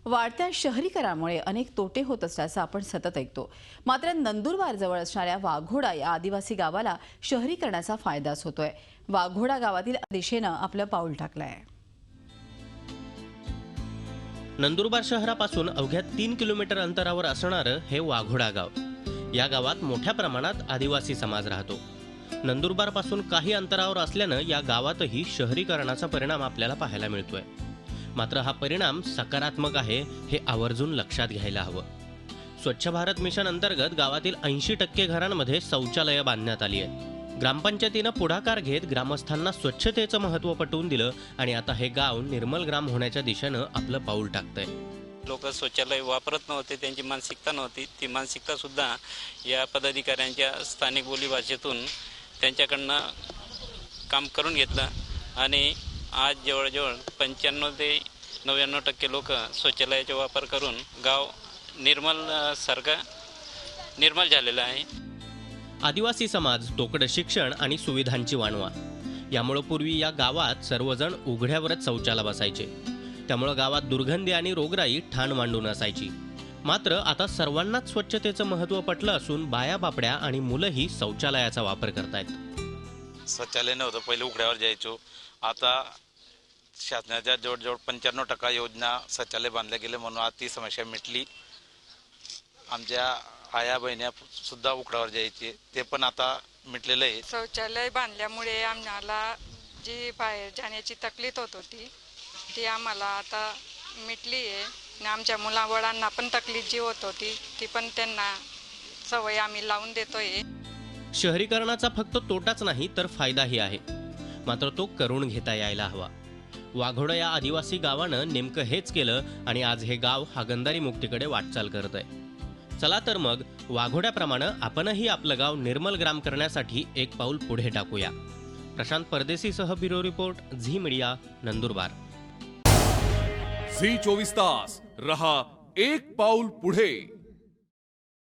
वाढत्या शहरीकरणामुळे अनेक तोटे होत असल्याचं आपण सतत ऐकतो। मात्र नंदुरबार जवळ असणाऱ्या वाघोडा या आदिवासी गावाला शहरीकरणाचा फायदाच होतोय। वाघोडा गावातील दिशेनं आपलं पाऊल टाकलंय। नंदुरबार शहरापासून अवघ्या 3 किलोमीटर अंतरावर असणारं हे वाघोडा गाव। या गावात मोठ्या प्रमाणात आदिवासी समाज राहतो। नंदुरबार पासून काही अंतरावर असल्यानं या गावातही शहरीकरणाचा परिणाम आपल्याला पाहायला मिळतोय। मात्र हा परिणाम सकारात्मक आहे हे आवर्जून लक्षात घ्यायला हवं। स्वच्छ भारत मिशन अंतर्गत गावातील 80% घरांमध्ये शौचालय बांधण्यात आली आहेत। ग्रामपंचायतीनं पुढाकार घेत ग्रामस्थांना स्वच्छतेचं महत्त्व पटवून दिलं आणि आता हे गाव निर्मल ग्राम होण्याच्या दिशेनं आपलं पाऊल टाकतंय। लोक शौचालय वापरत नव्हते, त्यांची मानसिकता नव्हती। ती मानसिकता सुद्धा या पदाधिकाऱ्यांच्या स्थानिक बोलीभाषेतून त्यांच्याकडनं काम करून घेतलं आणि आज जवळजवळ 95 ते 99% लोक शौचालयाचा वापर करून गाव निर्मल झालेलं आहे। आदिवासी समाज, तोकडं शिक्षण आणि सुविधांची वाणवा यामुळे पूर्वी या गावात सर्वजण उघड्यावरच शौचाला बसायचे। त्यामुळे गावात दुर्गंधी आणि रोगराई ठाण मांडून असायची। मात्र आता सर्वांनाच स्वच्छतेचं महत्त्व पटलं असून बाया बापड्या आणि मुलंही शौचालयाचा वापर करतायत। शौचालय नव्हतं, पहिले उघड्यावर जायचो। आता शासनाच्या जवळजवळ 95% योजना शौचालय बांधल्या गेले म्हणून आज ती समस्या मिटली। आमच्या आया बहिण्या सुद्धा उघड्यावर जायचे, ते पण आता मिटलेलं आहे। शौचालय बांधल्यामुळे आम्हाला जी बाहेर जाण्याची तकलीफ होत होती ती आम्हाला आता मिटली आहे आणि आमच्या मुलाबाळांना पण तकलीफ जी होत होती ती पण त्यांना सवय आम्ही लावून देतोय। शहरीकरणाचा फक्त तोटाच नाही तर फायदाही आहे, मात्र तो करून घेता यायला हवा। वाघोडा या आदिवासी गावानं नेमकं हेच केलं आणि आज हे गाव हागणदारी मुक्तीकडे वाटचाल करत आहे। चला तर मग वाघोड्याप्रमाणे आपणही आपलं गाव निर्मल ग्राम करण्यासाठी एक पाऊल पुढे टाकूया। प्रशांत परदेशीसह bureau report, Zee media, Nandurbar. Zee 24 तास रहा एक पाऊल पुढे।